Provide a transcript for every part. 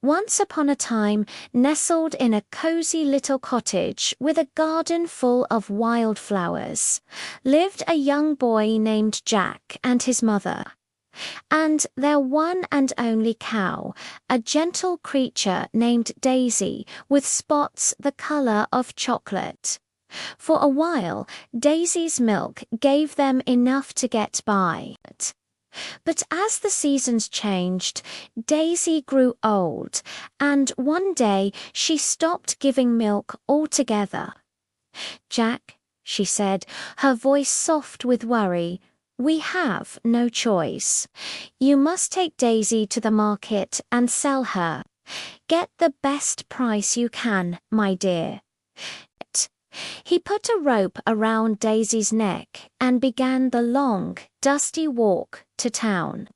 Once upon a time, nestled in a cozy little cottage with a garden full of wildflowers, lived a young boy named Jack and his mother, and their one and only cow, a gentle creature named Daisy with spots the color of chocolate. For a while, Daisy's milk gave them enough to get by. But as the seasons changed, Daisy grew old, and one day she stopped giving milk altogether. "Jack," she said, her voice soft with worry, "we have no choice. You must take Daisy to the market and sell her. Get the best price you can, my dear." He put a rope around Daisy's neck and began the long, dusty walk to town.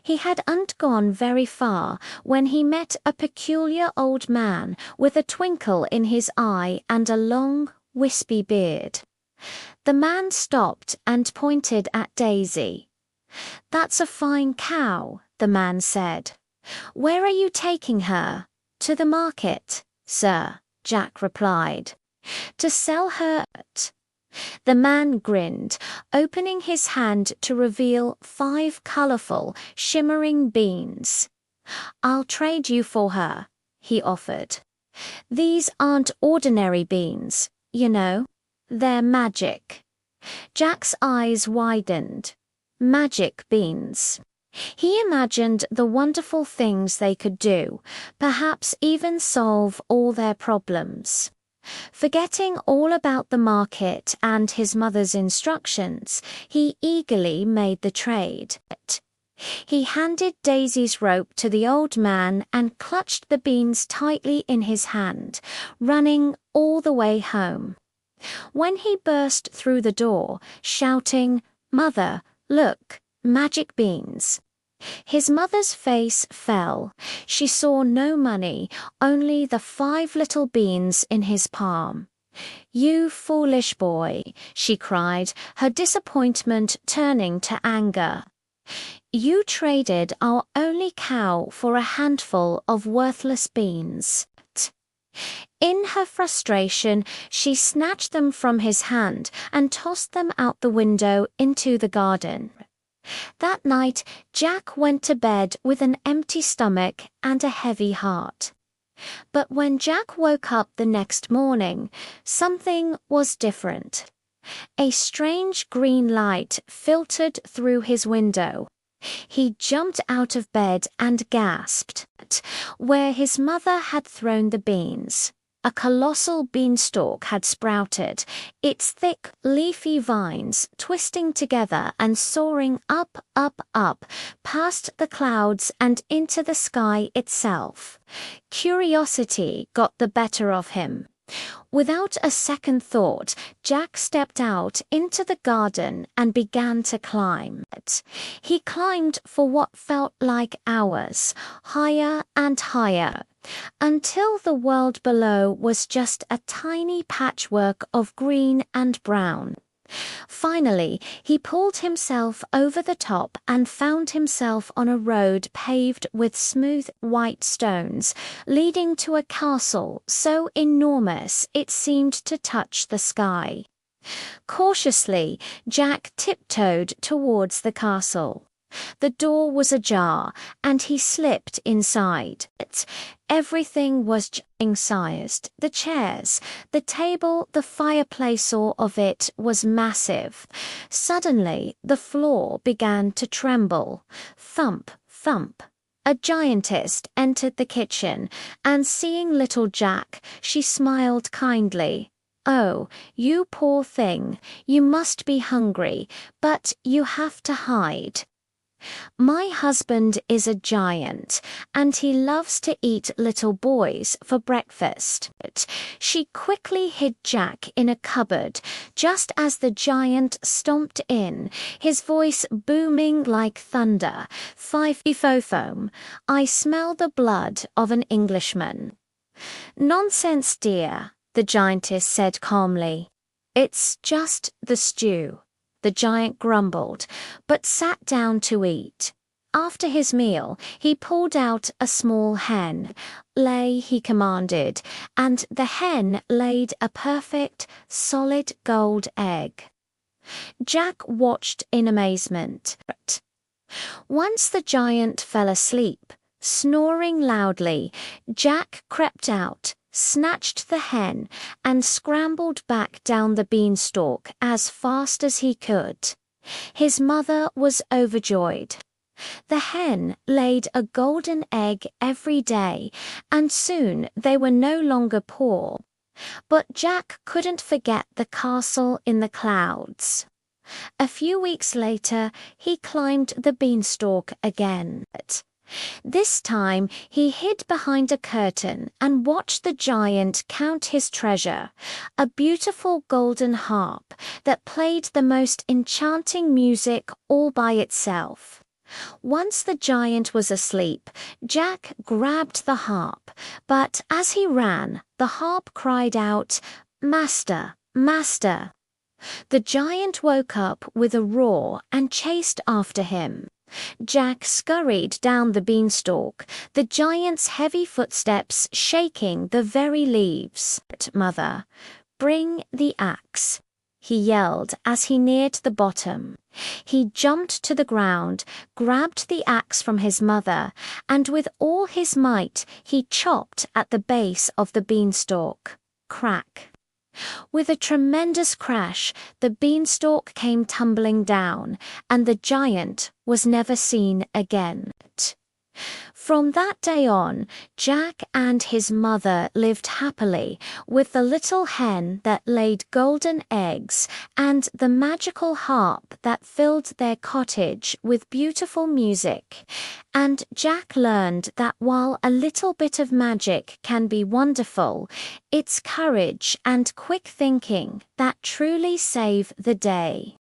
He hadn't gone very far when he met a peculiar old man with a twinkle in his eye and a long, wispy beard. The man stopped and pointed at Daisy. "That's a fine cow," the man said. "Where are you taking her?" "To the market, sir," Jack replied. "To sell her?" The man grinned, opening his hand to reveal 5 colorful, shimmering beans. "I'll trade you for her," he offered. "These aren't ordinary beans, you know. They're magic." Jack's eyes widened. Magic beans. He imagined the wonderful things they could do, perhaps even solve all their problems. Forgetting all about the market and his mother's instructions, he eagerly made the trade. He handed Daisy's rope to the old man and clutched the beans tightly in his hand, running all the way home. When he burst through the door, shouting, "Mother, look, magic beans," his mother's face fell. She saw no money, only the 5 little beans in his palm. "You foolish boy," she cried, her disappointment turning to anger. "You traded our only cow for a handful of worthless beans." In her frustration, she snatched them from his hand and tossed them out the window into the garden. That night, Jack went to bed with an empty stomach and a heavy heart. But when Jack woke up the next morning, something was different. A strange green light filtered through his window. He jumped out of bed and gasped. Where his mother had thrown the beans, a colossal beanstalk had sprouted, its thick, leafy vines twisting together and soaring up, up, up, past the clouds and into the sky itself. Curiosity got the better of him. Without a second thought, Jack stepped out into the garden and began to climb. He climbed for what felt like hours, higher and higher, until the world below was just a tiny patchwork of green and brown. Finally, he pulled himself over the top and found himself on a road paved with smooth white stones, leading to a castle so enormous it seemed to touch the sky. Cautiously, Jack tiptoed towards the castle. The door was ajar, and he slipped inside. Everything was king-sized. The chairs, the table, the fireplace, all of it was massive. Suddenly, the floor began to tremble. Thump, thump. A giantess entered the kitchen, and seeing little Jack, she smiled kindly. "Oh, you poor thing, you must be hungry, but you have to hide. My husband is a giant, and he loves to eat little boys for breakfast." She quickly hid Jack in a cupboard, just as the giant stomped in, his voice booming like thunder. "Fifo-foam, I smell the blood of an Englishman." "Nonsense, dear," the giantess said calmly. "It's just the stew." The giant grumbled, but sat down to eat. After his meal, he pulled out a small hen. "Lay," he commanded, and the hen laid a perfect, solid gold egg. Jack watched in amazement. Once the giant fell asleep, snoring loudly, Jack crept out, snatched the hen, and scrambled back down the beanstalk as fast as he could. His mother was overjoyed. The hen laid a golden egg every day, and soon they were no longer poor. But Jack couldn't forget the castle in the clouds. A few weeks later, he climbed the beanstalk again. This time, he hid behind a curtain and watched the giant count his treasure, a beautiful golden harp that played the most enchanting music all by itself. Once the giant was asleep, Jack grabbed the harp, but as he ran, the harp cried out, "Master, Master!" The giant woke up with a roar and chased after him. Jack scurried down the beanstalk, the giant's heavy footsteps shaking the very leaves. "Mother, bring the axe," he yelled as he neared the bottom. He jumped to the ground, grabbed the axe from his mother, and with all his might he chopped at the base of the beanstalk. Crack! With a tremendous crash, the beanstalk came tumbling down, and the giant was never seen again. From that day on, Jack and his mother lived happily with the little hen that laid golden eggs and the magical harp that filled their cottage with beautiful music. And Jack learned that while a little bit of magic can be wonderful, it's courage and quick thinking that truly save the day.